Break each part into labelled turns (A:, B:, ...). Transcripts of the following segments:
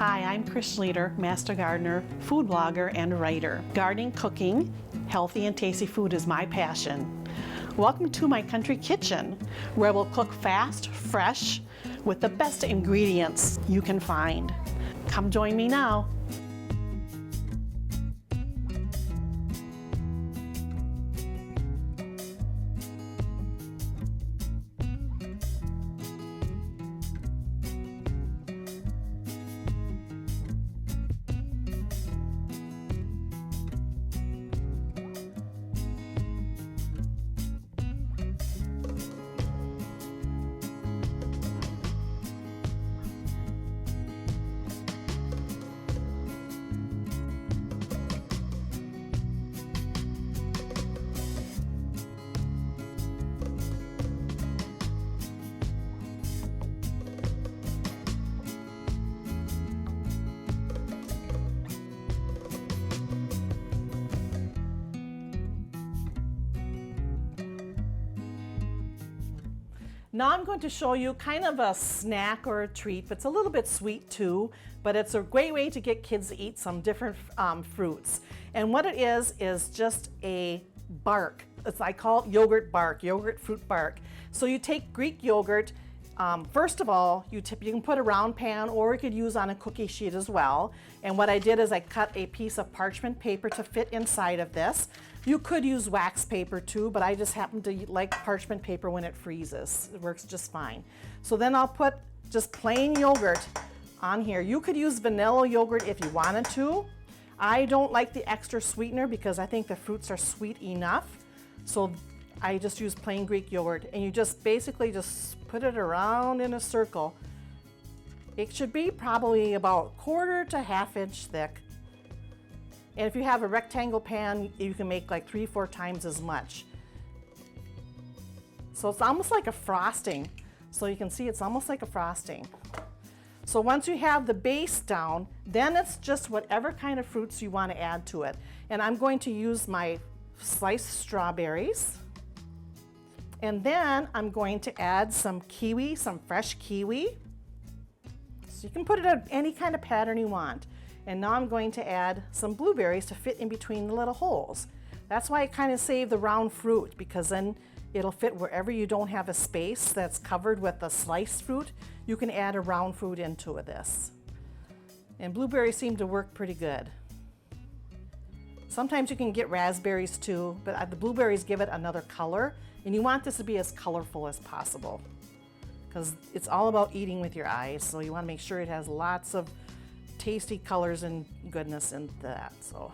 A: Hi, I'm Chris Schleter, Master Gardener, food blogger, and writer. Gardening, cooking, healthy and tasty food is my passion. Welcome to my country kitchen, where we'll cook fast, fresh, with the best ingredients you can find. Come join me now. Now I'm going to show you kind of a snack or a treat. It's a little bit sweet too, but it's a great way to get kids to eat some different fruits. And what it is just a bark. I call it yogurt bark, yogurt fruit bark. So you take Greek yogurt. First of all, you can put a round pan, or you could use on a cookie sheet as well. And what I did is I cut a piece of parchment paper to fit inside of this. You could use wax paper too, but I just happen to like parchment paper when it freezes. It works just fine. So then I'll put just plain yogurt on here. You could use vanilla yogurt if you wanted to. I don't like the extra sweetener because I think the fruits are sweet enough. So I just use plain Greek yogurt, and you just basically just put it around in a circle. It should be probably about 1/4 to 1/2 inch thick. And if you have a rectangle pan, you can make like 3-4 times as much. So it's almost like a frosting. So you can see it's almost like a frosting. So once you have the base down, then it's just whatever kind of fruits you want to add to it. And I'm going to use my sliced strawberries. And then I'm going to add some kiwi, some fresh kiwi. So you can put it in any kind of pattern you want. And now I'm going to add some blueberries to fit in between the little holes. That's why I kind of save the round fruit, because then it'll fit wherever you don't have a space that's covered with the sliced fruit. You can add a round fruit into this. And blueberries seem to work pretty good. Sometimes you can get raspberries too, but the blueberries give it another color. And you want this to be as colorful as possible, because it's all about eating with your eyes. So you want to make sure it has lots of tasty colors and goodness in that. So,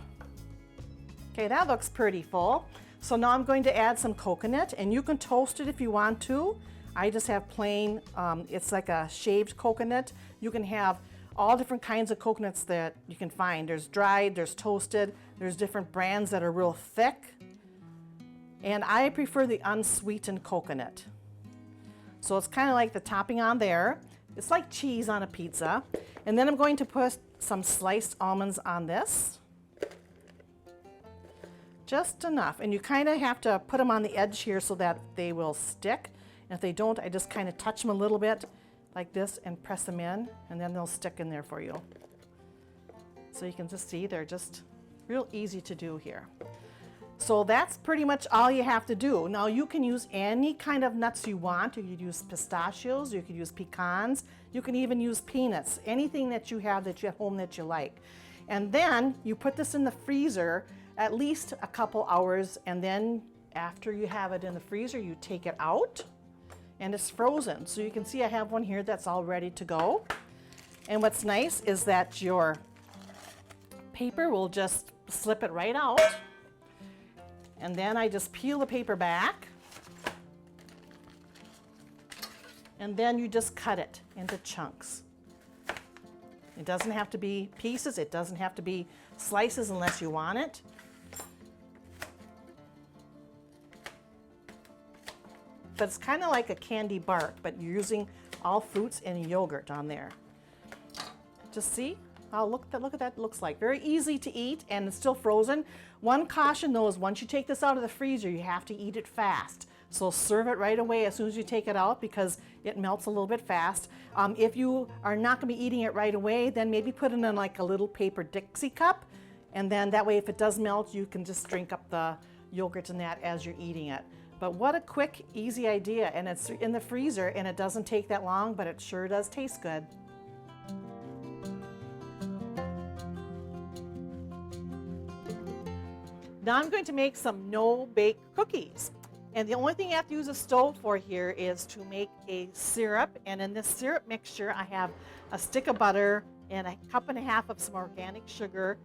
A: okay, that looks pretty full. So now I'm going to add some coconut, and you can toast it if you want to. I just have plain, it's like a shaved coconut. You can have all different kinds of coconuts that you can find. There's dried, there's toasted, there's different brands that are real thick. And I prefer the unsweetened coconut. So it's kind of like the topping on there. It's like cheese on a pizza. And then I'm going to put some sliced almonds on this. Just enough. And you kind of have to put them on the edge here so that they will stick. And if they don't, I just kind of touch them a little bit like this and press them in, and then they'll stick in there for you. So you can just see they're just real easy to do here. So that's pretty much all you have to do. Now you can use any kind of nuts you want. You could use pistachios, you could use pecans, you can even use peanuts, anything that you have that you at home that you like. And then you put this in the freezer at least a couple hours, and then after you have it in the freezer, you take it out and it's frozen. So you can see I have one here that's all ready to go. And what's nice is that your paper will just slip it right out. And then I just peel the paper back, and then you just cut it into chunks. It doesn't have to be pieces, it doesn't have to be slices unless you want it. But it's kind of like a candy bark, but you're using all fruits and yogurt on there. Just see? Oh, look at that, looks like. Very easy to eat, and it's still frozen. One caution though is once you take this out of the freezer, you have to eat it fast. So serve it right away as soon as you take it out because it melts a little bit fast. If you are not going to be eating it right away, then maybe put it in like a little paper Dixie cup. And then that way if it does melt, you can just drink up the yogurt in that as you're eating it. But what a quick, easy idea. And it's in the freezer and it doesn't take that long, but it sure does taste good. Now I'm going to make some no-bake cookies. And the only thing you have to use a stove for here is to make a syrup. And in this syrup mixture, I have a stick of butter and a cup and a half of some organic sugar.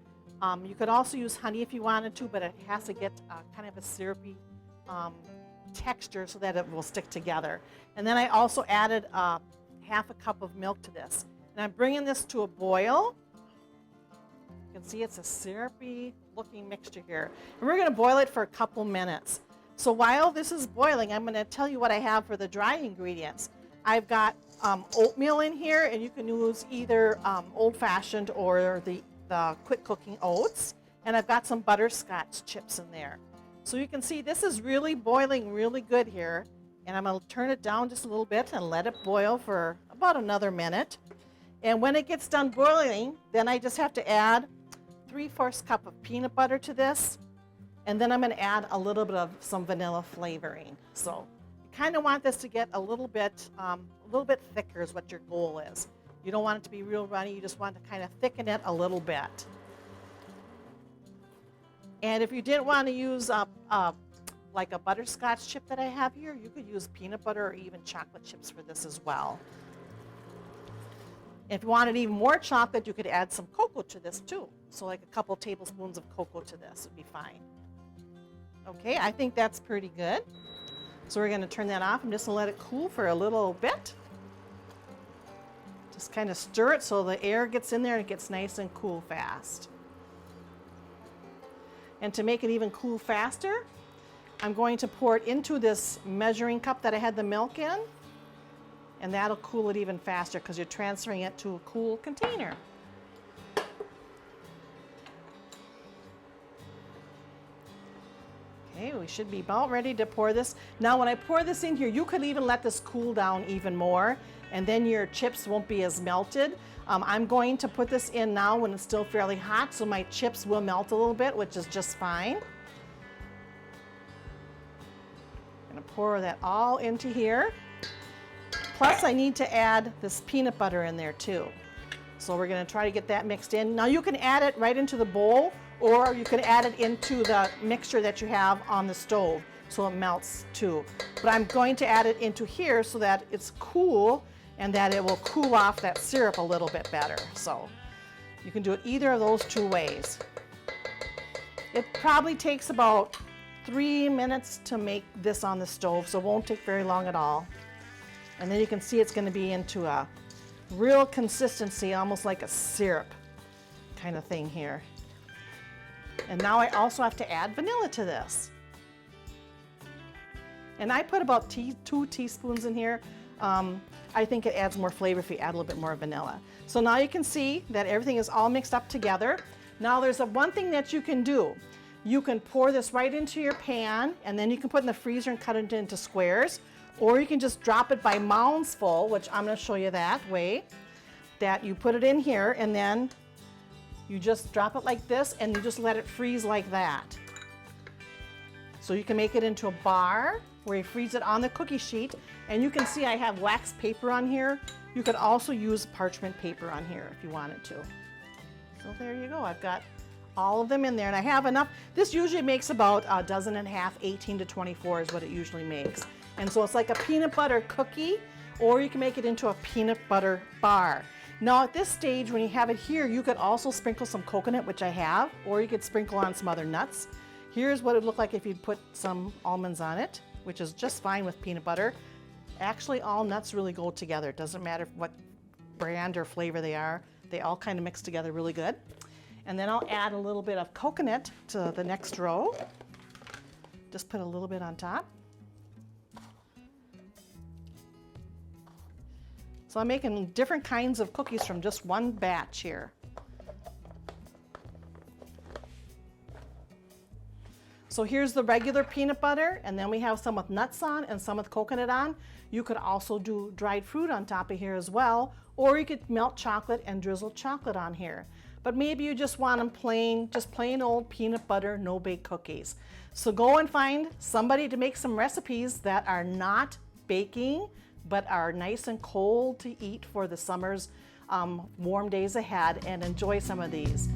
A: You could also use honey if you wanted to, but it has to get kind of a syrupy texture so that it will stick together. And then I also added half a cup of milk to this. And I'm bringing this to a boil. You can see it's a syrupy looking mixture here. And we're going to boil it for a couple minutes. So while this is boiling, I'm going to tell you what I have for the dry ingredients. I've got oatmeal in here, and you can use either old-fashioned or the quick cooking oats. And I've got some butterscotch chips in there. So you can see this is really boiling really good here. And I'm going to turn it down just a little bit and let it boil for about another minute. And when it gets done boiling, then I just have to add 3/4 cup of peanut butter to this. And then I'm going to add a little bit of some vanilla flavoring. So you kind of want this to get a little bit thicker is what your goal is. You don't want it to be real runny. You just want to kind of thicken it a little bit. And if you didn't want to use like a butterscotch chip that I have here, you could use peanut butter or even chocolate chips for this as well. If you wanted even more chocolate, you could add some cocoa to this too. So like a couple tablespoons of cocoa to this would be fine. Okay, I think that's pretty good. So we're going to turn that off. I'm just going to let it cool for a little bit. Just kind of stir it so the air gets in there and it gets nice and cool fast. And to make it even cool faster, I'm going to pour it into this measuring cup that I had the milk in. And that'll cool it even faster because you're transferring it to a cool container. Okay, we should be about ready to pour this. Now when I pour this in here, you could even let this cool down even more, and then your chips won't be as melted. I'm going to put this in now when it's still fairly hot, so my chips will melt a little bit, which is just fine. I'm going to pour that all into here. Plus I need to add this peanut butter in there too. So we're going to try to get that mixed in. Now you can add it right into the bowl, or you can add it into the mixture that you have on the stove so it melts too. But I'm going to add it into here so that it's cool and that it will cool off that syrup a little bit better. So you can do it either of those two ways. It probably takes about 3 minutes to make this on the stove, so it won't take very long at all. And then you can see it's going to be into a real consistency, almost like a syrup kind of thing here. And now I also have to add vanilla to this. And I put about 2 teaspoons in here. I think it adds more flavor if you add a little bit more vanilla. So now you can see that everything is all mixed up together. Now there's one thing that you can do. You can pour this right into your pan, and then you can put it in the freezer and cut it into squares. Or you can just drop it by mounds full, which I'm going to show you that way. That you put it in here, and then you just drop it like this, and you just let it freeze like that. So you can make it into a bar where you freeze it on the cookie sheet. And you can see I have wax paper on here. You could also use parchment paper on here if you wanted to. So there you go. I've got all of them in there, and I have enough. This usually makes about a dozen and a half, 18 to 24 is what it usually makes. And so it's like a peanut butter cookie, or you can make it into a peanut butter bar. Now at this stage, when you have it here, you could also sprinkle some coconut, which I have, or you could sprinkle on some other nuts. Here's what it would look like if you'd put some almonds on it, which is just fine with peanut butter. Actually, all nuts really go together. It doesn't matter what brand or flavor they are. They all kind of mix together really good. And then I'll add a little bit of coconut to the next row. Just put a little bit on top. So I'm making different kinds of cookies from just one batch here. So here's the regular peanut butter, and then we have some with nuts on and some with coconut on. You could also do dried fruit on top of here as well, or you could melt chocolate and drizzle chocolate on here. But maybe you just want them plain, just plain old peanut butter, no bake cookies. So go and find somebody to make some recipes that are not baking, but are nice and cold to eat for the summer's warm days ahead, and enjoy some of these.